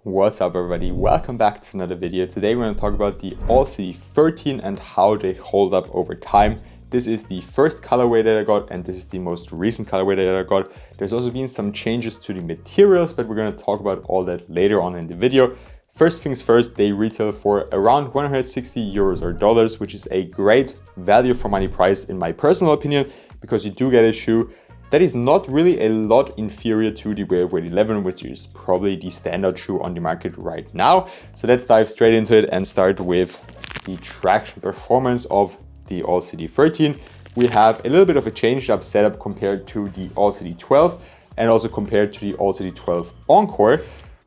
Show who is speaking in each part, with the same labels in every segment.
Speaker 1: What's up everybody, welcome back to another video. Today we're going to talk about the Wörthersee 13 and how they hold up over time. This is the first colorway that I got and this is the most recent colorway that I got. There's also been some changes to the materials, but we're going to talk about all that later on in the video. First things first, they retail for around 160 euros or dollars, which is a great value for money price in my personal opinion, because you do get a shoe that is not really a lot inferior to the Wörthersee 11, which is probably the standard shoe on the market right now. So let's dive straight into it and start with the traction performance of the Wörthersee 13. We have a little bit of a changed up setup compared to the Wörthersee 12 and also compared to the Wörthersee 12 Encore.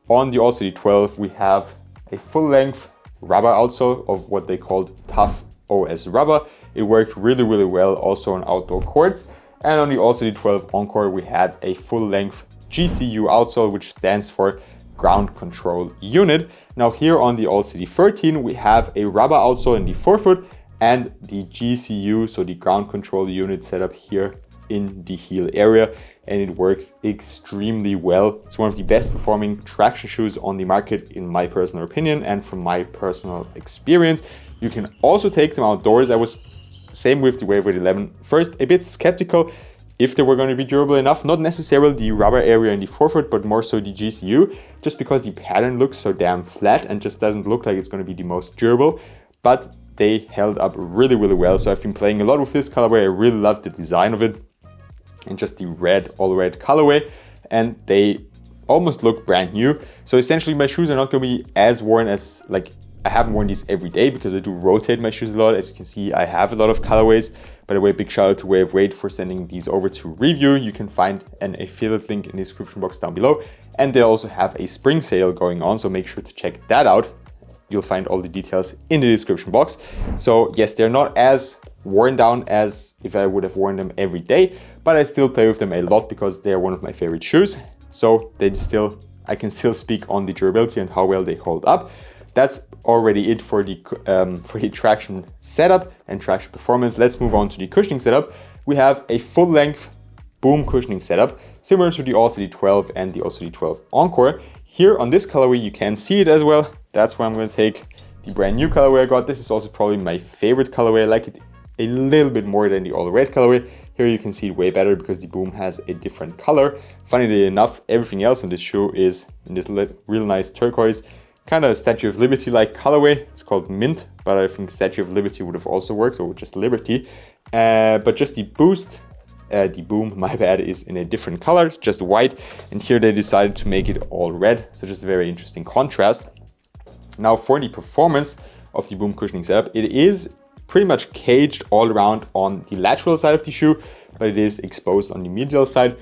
Speaker 1: On the Wörthersee 12, we have a full length rubber outsole of what they called Tough OS rubber. It worked really well also on outdoor courts. And on the Wörthersee 12 Encore, we had a full-length GCU outsole, which stands for Ground Control Unit. Now here on the Wörthersee 13, we have a rubber outsole in the forefoot and the GCU, so the Ground Control Unit set up here in the heel area, and it works extremely well. It's one of the best performing traction shoes on the market in my personal opinion and from my personal experience. You can also take them outdoors. I was same with the Wörthersee 11. First, a bit skeptical if they were going to be durable enough. Not necessarily the rubber area in the forefoot, but more so the GCU, just because the pattern looks so damn flat and just doesn't look like it's going to be the most durable. But they held up really well. So I've been playing a lot with this colorway. I really love the design of it and just the all red colorway. And they almost look brand new. So essentially my shoes are not going to be as worn as I haven't worn these every day because I do rotate my shoes a lot. As you can see, I have a lot of colorways. By the way, big shout out to Wörthersee for sending these over to review. You can find an affiliate link in the description box down below. And they also have a spring sale going on, so make sure to check that out. You'll find all the details in the description box. So yes, they're not as worn down as if I would have worn them every day, but I still play with them a lot because they're one of my favorite shoes. So I can still speak on the durability and how well they hold up. That's already it for the traction setup and traction performance. Let's move on to the cushioning setup. We have a full length boom cushioning setup, similar to the Wörthersee 12 and the Wörthersee 12 Encore. Here on this colorway, you can see it as well. That's why I'm going to take the brand new colorway I got. This is also probably my favorite colorway. I like it a little bit more than the all red colorway. Here you can see it way better because the boom has a different color. Funnily enough, everything else on this shoe is in this real nice turquoise, kind of a Statue of Liberty-like colorway. It's called Mint, but I think Statue of Liberty would have also worked, or just Liberty. But just the boom, my bad, is in a different color. It's just white, and here they decided to make it all red. So just a very interesting contrast. Now for the performance of the boom cushioning setup, it is pretty much caged all around on the lateral side of the shoe, but it is exposed on the medial side.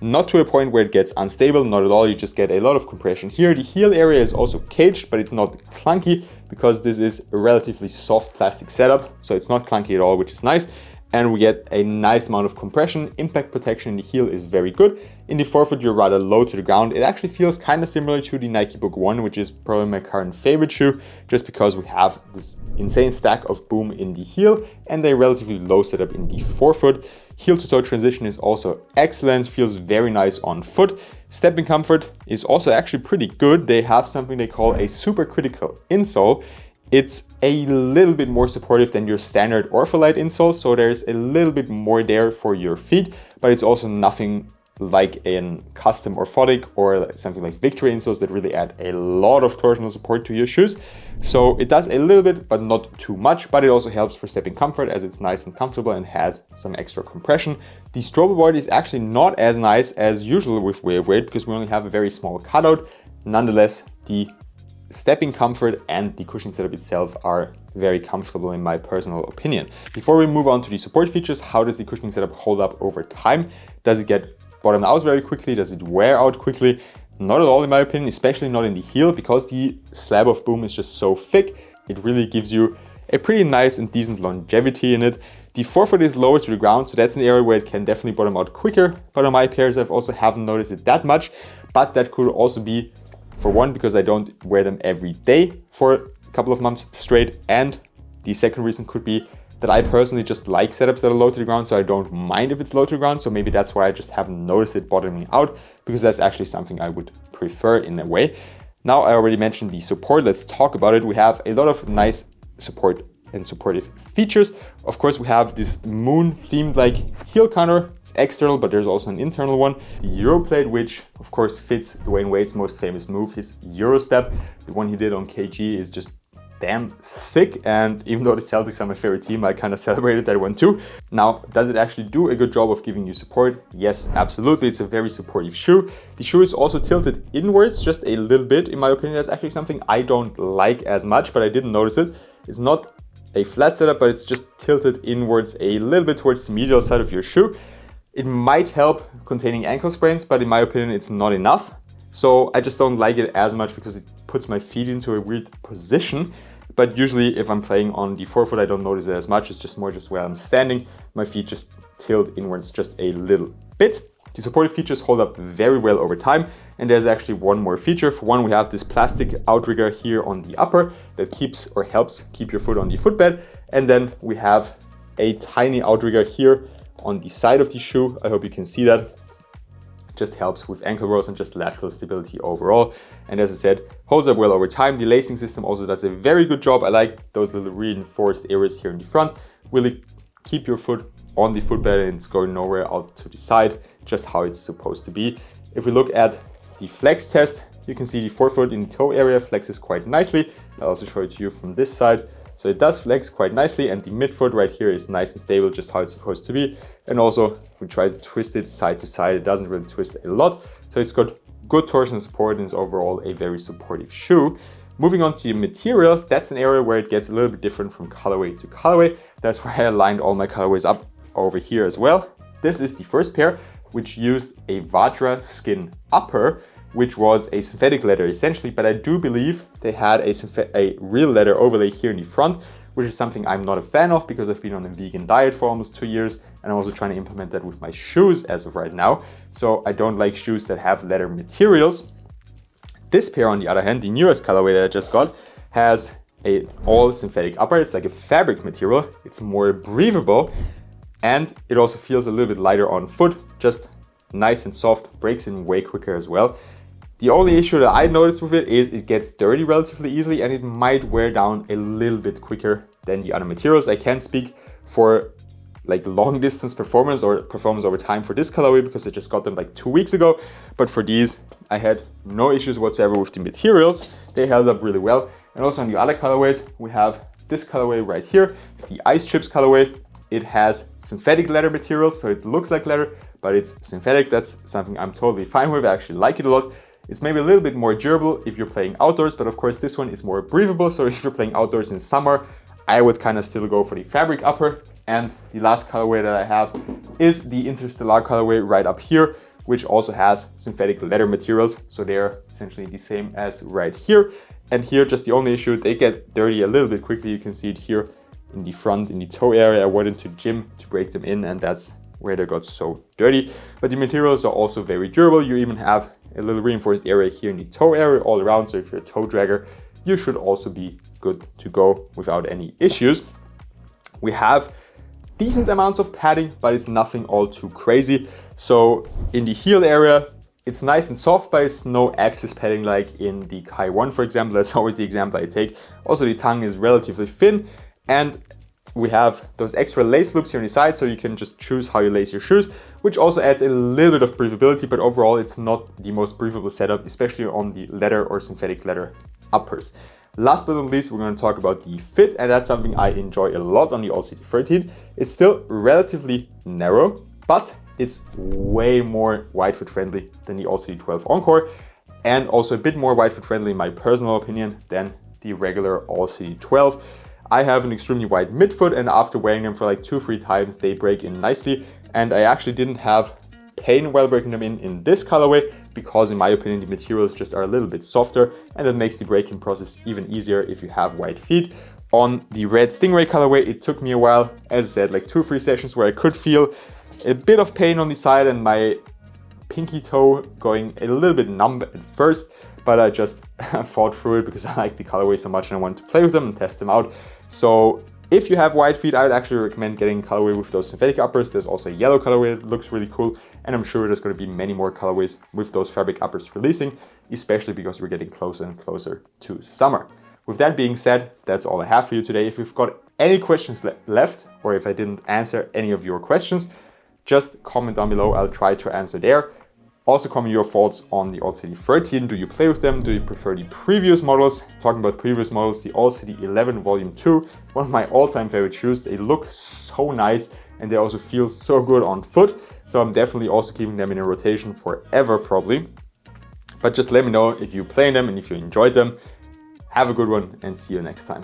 Speaker 1: Not to a point where it gets unstable, not at all. You just get a lot of compression here. The heel area is also caged, but it's not clunky because this is a relatively soft plastic setup. So it's not clunky at all, which is nice. And we get a nice amount of compression. Impact protection in the heel is very good. In the forefoot, you're rather low to the ground. It actually feels kind of similar to the Nike Book 1, which is probably my current favorite shoe, just because we have this insane stack of boom in the heel and a relatively low setup in the forefoot. Heel to toe transition is also excellent, feels very nice on foot. Stepping comfort is also actually pretty good. They have something they call a supercritical insole. It's a little bit more supportive than your standard Orpholite insole, so there's a little bit more there for your feet, but it's also nothing like a custom orthotic or something like Victory insoles that really add a lot of torsional support to your shoes. So it does a little bit, but not too much, but it also helps for stepping comfort as it's nice and comfortable and has some extra compression. The strobe board is actually not as nice as usual with Wörthersee because we only have a very small cutout. Nonetheless, the stepping comfort and the cushioning setup itself are very comfortable in my personal opinion. Before we move on to the support features, how does the cushioning setup hold up over time? Does it get bottomed out very quickly? Does it wear out quickly? Not at all in my opinion, especially not in the heel, because the slab of boom is just so thick. It really gives you a pretty nice and decent longevity in it. The forefoot is lower to the ground, so that's an area where it can definitely bottom out quicker. But on my pairs, I've also haven't noticed it that much, but that could also be, for one, because I don't wear them every day for a couple of months straight, and the second reason could be that I personally just like setups that are low to the ground, so I don't mind if it's low to the ground. So maybe that's why I just haven't noticed it bottoming out, because that's actually something I would prefer in a way. Now I already mentioned the support, let's talk about it. We have a lot of nice support and supportive features. Of course, we have this moon themed like heel counter. It's external, but there's also an internal one. The Euro plate, which of course fits Dwayne Wade's most famous move, his Euro step. The one he did on KG is just damn sick, and even though the Celtics are my favorite team, I kind of celebrated that one too. Now, does it actually do a good job of giving you support? Yes, absolutely. It's a very supportive shoe. The shoe is also tilted inwards just a little bit. In my opinion, that's actually something I don't like as much, but I didn't notice it. It's not a flat setup, but it's just tilted inwards a little bit towards the medial side of your shoe. It might help containing ankle sprains, but in my opinion, it's not enough. So I just don't like it as much because it puts my feet into a weird position. But usually if I'm playing on the forefoot, I don't notice it as much. It's just more just where I'm standing. My feet just tilt inwards just a little bit. The supportive features hold up very well over time. And there's actually one more feature. For one, we have this plastic outrigger here on the upper that keeps or helps keep your foot on the footbed. And then we have a tiny outrigger here on the side of the shoe. I hope you can see that. Just helps with ankle rolls and just lateral stability overall. And as I said, holds up well over time. The lacing system also does a very good job. I like those little reinforced areas here in the front. Really keep your foot on the footbed and it's going nowhere out to the side, just how it's supposed to be. If we look at the flex test, you can see the forefoot in the toe area flexes quite nicely. I'll also show it to you from this side. So it does flex quite nicely, and the midfoot right here is nice and stable, just how it's supposed to be. And also, if we try to twist it side to side, it doesn't really twist a lot. So it's got good torsion support and is overall a very supportive shoe. Moving on to the materials, that's an area where it gets a little bit different from colorway to colorway. That's why I lined all my colorways up over here as well. This is the first pair, which used a Vajra skin upper, which was a synthetic leather essentially, but I do believe they had a real leather overlay here in the front, which is something I'm not a fan of because I've been on a vegan diet for almost 2 years, and I'm also trying to implement that with my shoes as of right now. So I don't like shoes that have leather materials. This pair, on the other hand, the newest colorway that I just got, has a all synthetic upper. It's like a fabric material. It's more breathable, and it also feels a little bit lighter on foot, just nice and soft, breaks in way quicker as well. The only issue that I noticed with it is it gets dirty relatively easily and it might wear down a little bit quicker than the other materials. I can't speak for like long distance performance or performance over time for this colorway because I just got them like 2 weeks ago. But for these, I had no issues whatsoever with the materials. They held up really well. And also on the other colorways, we have this colorway right here. It's the Ice Chips colorway. It has synthetic leather materials, so it looks like leather, but it's synthetic. That's something I'm totally fine with. I actually like it a lot. It's maybe a little bit more durable if you're playing outdoors, but of course this one is more breathable. So if you're playing outdoors in summer, I would kind of still go for the fabric upper. And the last colorway that I have is the Interstellar colorway right up here, which also has synthetic leather materials. So they're essentially the same as right here. And here, just the only issue, they get dirty a little bit quickly. You can see it here in the front, in the toe area. I went into gym to break them in, and that's where they got so dirty. But the materials are also very durable. You even have a little reinforced area here in the toe area all around. So if you're a toe dragger, you should also be good to go without any issues. We have decent amounts of padding, but it's nothing all too crazy. So in the heel area, it's nice and soft, but it's no axis padding like in the Kai 1, for example. That's always the example I take. Also, the tongue is relatively thin, and we have those extra lace loops here on the side, so you can just choose how you lace your shoes, which also adds a little bit of breathability, but overall it's not the most breathable setup, especially on the leather or synthetic leather uppers. Last but not least, we're going to talk about the fit, and that's something I enjoy a lot on the All-City 13. It's still relatively narrow, but it's way more wide foot friendly than the All-City 12 Encore, and also a bit more wide foot friendly in my personal opinion than the regular All-City 12. I have an extremely wide midfoot, and after wearing them for like 2-3 times, they break in nicely. And I actually didn't have pain while breaking them in this colorway because in my opinion, the materials just are a little bit softer, and that makes the breaking process even easier if you have wide feet. On the red Stingray colorway, it took me a while, as I said, like 2-3 sessions where I could feel a bit of pain on the side and my pinky toe going a little bit numb at first, but I just fought through it because I like the colorway so much and I wanted to play with them and test them out. So If you have white feet, I would actually recommend getting colorway with those synthetic uppers. There's also a yellow colorway that looks really cool, and I'm sure there's going to be many more colorways with those fabric uppers releasing, especially because we're getting closer and closer to summer. With that being said, that's all I have for you today. If you've got any questions left, or if I didn't answer any of your questions, just comment down below. I'll try to answer there. Also comment your thoughts on the All City 13. Do you play with them? Do you prefer the previous models? Talking about previous models, the All City 11 Volume 2, one of my all-time favorite shoes. They look so nice and they also feel so good on foot. So I'm definitely also keeping them in a rotation forever probably. But just let me know if you play them and if you enjoyed them. Have a good one and see you next time.